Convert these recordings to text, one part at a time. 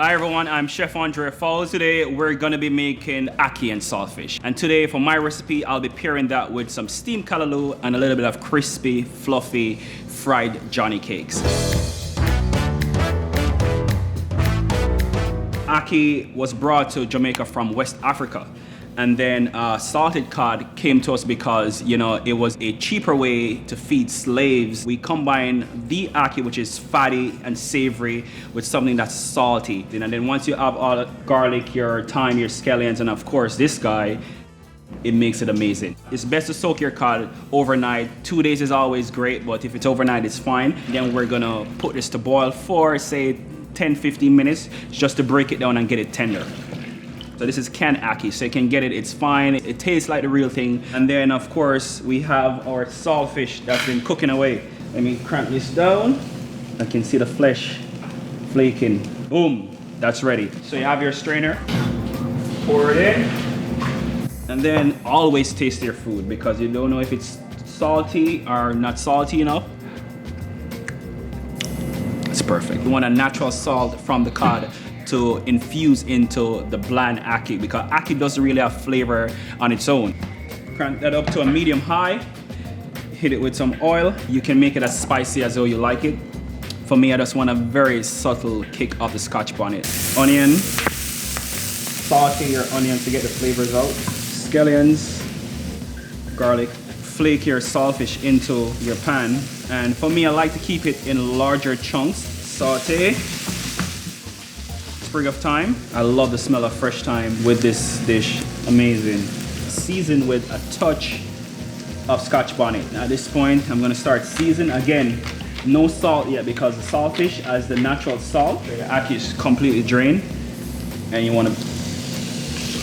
Hi everyone, I'm Chef Andre Fowles. Today we're gonna be making ackee and saltfish. And today for my recipe, I'll be pairing that with some steamed callaloo and a little bit of crispy, fluffy, fried Johnnycakes. Ackee was brought to Jamaica from West Africa. And then salted cod came to us because, you know, it was a cheaper way to feed slaves. We combine the ackee, which is fatty and savory, with something that's salty. And then once you have all the garlic, your thyme, your scallions, and of course this guy, it makes it amazing. It's best to soak your cod overnight. 2 days is always great, but if it's overnight, it's fine. Then we're gonna put this to boil for, say, 10-15 minutes, just to break it down and get it tender. So this is canned ackee, so you can get it, it's fine. It tastes like the real thing. And then of course, we have our saltfish that's been cooking away. Let me crank this down. I can see the flesh flaking. Boom, that's ready. So you have your strainer, pour it in, and then always taste your food because you don't know if it's salty or not salty enough. It's perfect. You want a natural salt from the cod to infuse into the bland ackee because ackee doesn't really have flavor on its own. Crank that up to a medium high, hit it with some oil. You can make it as spicy as though you like it. For me, I just want a very subtle kick of the Scotch bonnet. Onion, saute your onion to get the flavors out. Scallions, garlic. Flake your saltfish into your pan. And for me, I like to keep it in larger chunks. Saute. Sprig of thyme. I love the smell of fresh thyme with this dish. Amazing. Season with a touch of Scotch bonnet. Now at this point, I'm gonna start seasoning. Again, no salt yet because the saltfish has the natural salt. The ackee is completely drained. And you wanna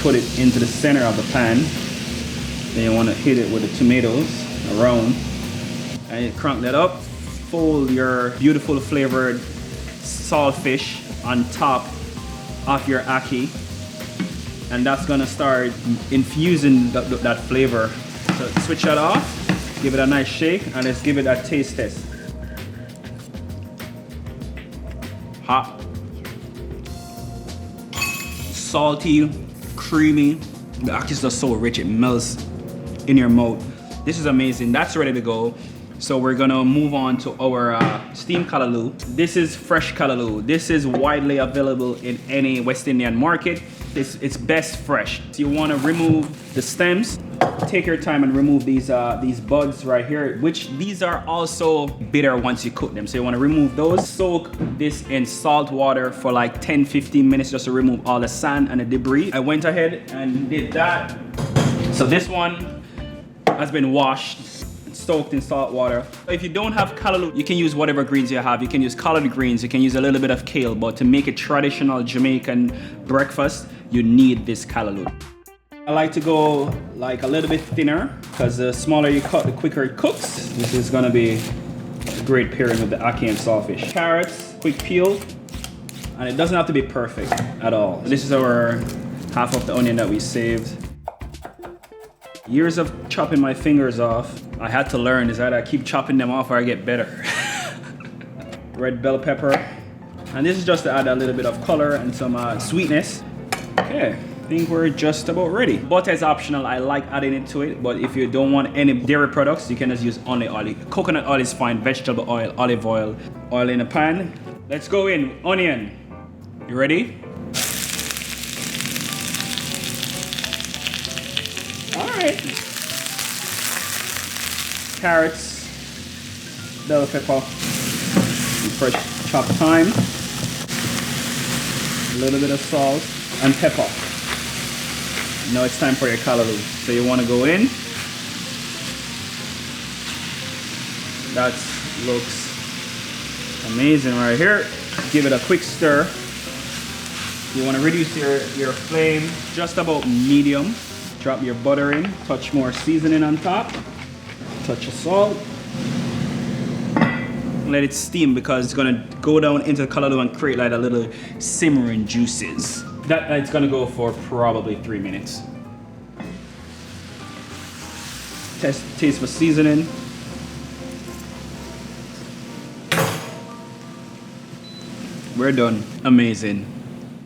put it into the center of the pan. Then you wanna hit it with the tomatoes around. And you crank that up. Fold your beautiful flavored saltfish on top of your ackee, and that's gonna start infusing that flavor. So switch that off, give it a nice shake, and let's give it a taste test. Hot, salty, creamy. The ackee is just so rich, it melts in your mouth. This is amazing. That's ready to go. So we're gonna move on to our steamed callaloo. This is fresh callaloo. This is widely available in any West Indian market. It's best fresh. So you wanna remove the stems. Take your time and remove these buds right here, which these are also bitter once you cook them. So you wanna remove those. Soak this in salt water for like 10-15 minutes just to remove all the sand and the debris. I went ahead and did that. So this one has been washed, soaked in salt water. If you don't have callaloo, you can use whatever greens you have. You can use collard greens, you can use a little bit of kale, but to make a traditional Jamaican breakfast, you need this callaloo. I like to go like a little bit thinner because the smaller you cut, the quicker it cooks. This is gonna be a great pairing with the ackee and saltfish. Carrots, quick peel, and it doesn't have to be perfect at all. This is our half of the onion that we saved. Years of chopping my fingers off, I had to learn is that I keep chopping them off or I get better. Red bell pepper. And this is just to add a little bit of color and some sweetness. Okay, I think we're just about ready. Butter is optional, I like adding it to it, but if you don't want any dairy products, you can just use only olive. Coconut oil is fine, vegetable oil, olive oil. Oil in a pan. Let's go in, onion. You ready? Alright. Carrots, bell pepper, fresh chopped thyme, a little bit of salt, and pepper. Now it's time for your callaloo. So you want to go in. That looks amazing right here. Give it a quick stir. You want to reduce your flame just about medium. Drop your butter in, touch more seasoning on top, touch of salt. Let it steam because it's gonna go down into the callaloo and create like a little simmering juices. It's gonna go for probably 3 minutes. Taste for seasoning. We're done. Amazing.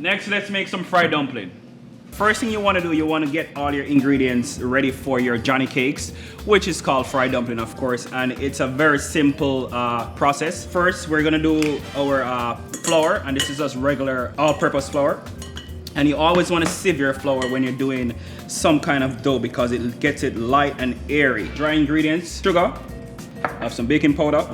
Next, let's make some fried dumpling. First thing you want to do, you want to get all your ingredients ready for your Johnnycakes, which is called fried dumpling, of course, and it's a very simple process. First, we're gonna do our flour, and this is just regular all-purpose flour. And you always want to sieve your flour when you're doing some kind of dough because it gets it light and airy. Dry ingredients, sugar, have some baking powder,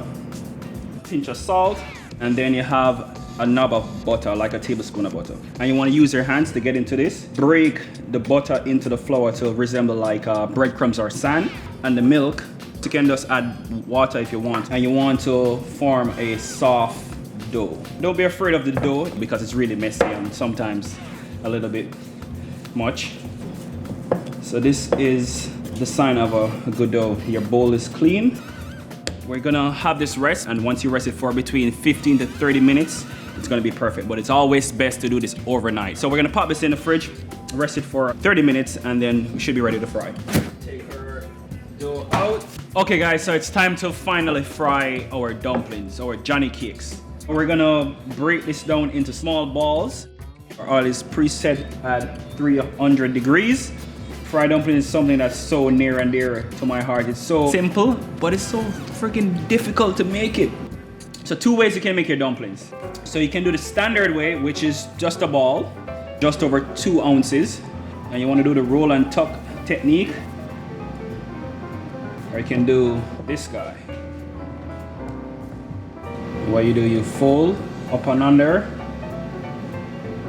pinch of salt, and then you have a knob of butter, like a tablespoon of butter. And you want to use your hands to get into this. Break the butter into the flour to resemble like breadcrumbs or sand. And the milk, you can just add water if you want. And you want to form a soft dough. Don't be afraid of the dough because it's really messy and sometimes a little bit much. So this is the sign of a good dough. Your bowl is clean. We're gonna have this rest, and once you rest it for between 15 to 30 minutes, it's gonna be perfect, but it's always best to do this overnight. So we're gonna pop this in the fridge, rest it for 30 minutes, and then we should be ready to fry. Take our dough out. Okay guys, so it's time to finally fry our dumplings, our Johnnycakes. We're gonna break this down into small balls. Our oil is preset at 300 degrees. Fried dumpling is something that's so near and dear to my heart. It's so simple, but it's so freaking difficult to make it. So 2 ways you can make your dumplings. So you can do the standard way, which is just a ball, just over 2 ounces. And you want to do the roll and tuck technique. Or you can do this guy. What you do, you fold up and under,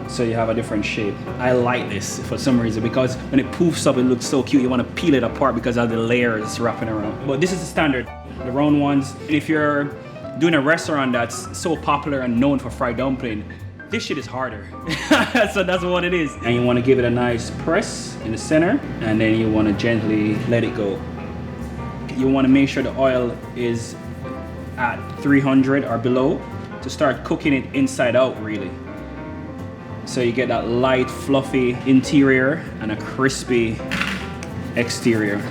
so you have a different shape. I like this for some reason because when it poofs up, it looks so cute. You want to peel it apart because of the layers wrapping around. But this is the standard, the round ones. And if you're doing a restaurant that's so popular and known for fried dumpling, this shit is harder. So that's what it is. And you want to give it a nice press in the center, and then you want to gently let it go. You want to make sure the oil is at 300 or below to start cooking it inside out, really. So you get that light, fluffy interior and a crispy exterior.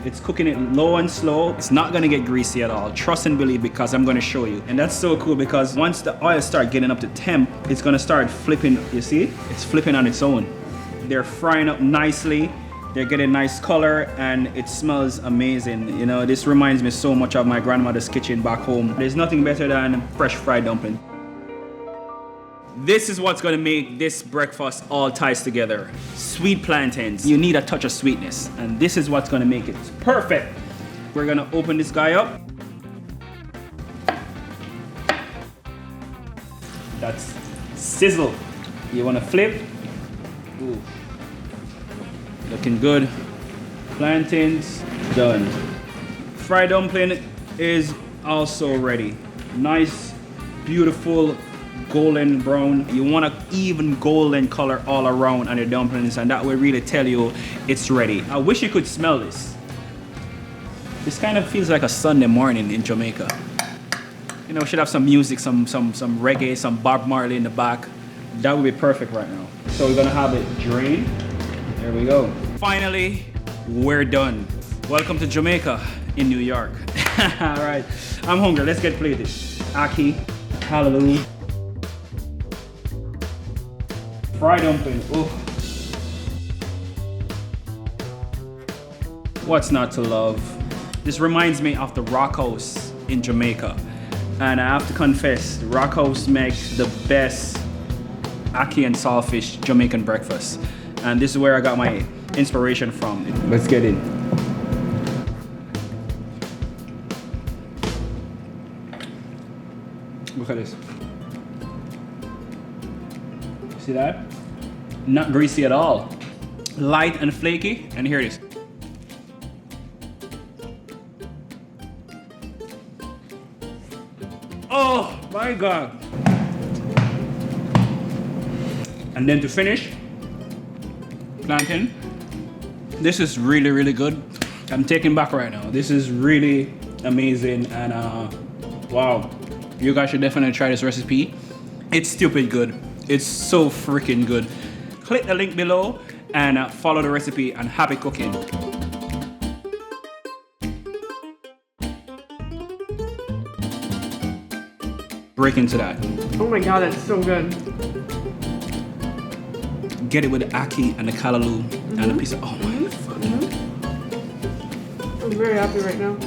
It's cooking it low and slow. It's not gonna get greasy at all. Trust and believe, because I'm gonna show you. And that's so cool because once the oil starts getting up to temp, it's gonna start flipping. You see? It's flipping on its own. They're frying up nicely. They're getting nice color and it smells amazing. You know, this reminds me so much of my grandmother's kitchen back home. There's nothing better than fresh fried dumpling. This is what's gonna make this breakfast all ties together. Sweet plantains. You need a touch of sweetness, and this is what's gonna make it perfect. We're gonna open this guy up. That's sizzle. You wanna flip. Ooh. Looking good. Plantains done. Fried dumpling is also ready. Nice, beautiful, golden brown. You want an even golden color all around on your dumplings, and that will really tell you it's ready. I wish you could smell this. This kind of feels like a Sunday morning in Jamaica. You know, we should have some music, some reggae, some Bob Marley in the back. That would be perfect right now. So we're gonna have it drain. There we go. Finally, we're done. Welcome to Jamaica in New York. All right, I'm hungry. Let's get plated. Ackee, Callaloo. Fried dumpling, ooh. What's not to love? This reminds me of the Rock House in Jamaica. And I have to confess, the Rock House makes the best Ackee and Saltfish Jamaican breakfast. And this is where I got my inspiration from. Let's get in. Look at this. See that? Not greasy at all. Light and flaky, and here it is. Oh my God. And then to finish, plantain. This is really, really good. I'm taken back right now. This is really amazing, and wow. You guys should definitely try this recipe. It's stupid good. It's so freaking good. Click the link below and follow the recipe, and happy cooking. Break into that. Oh my god, that's so good. Get it with the ackee and the callaloo and a piece of, oh my fucking. I'm very happy right now.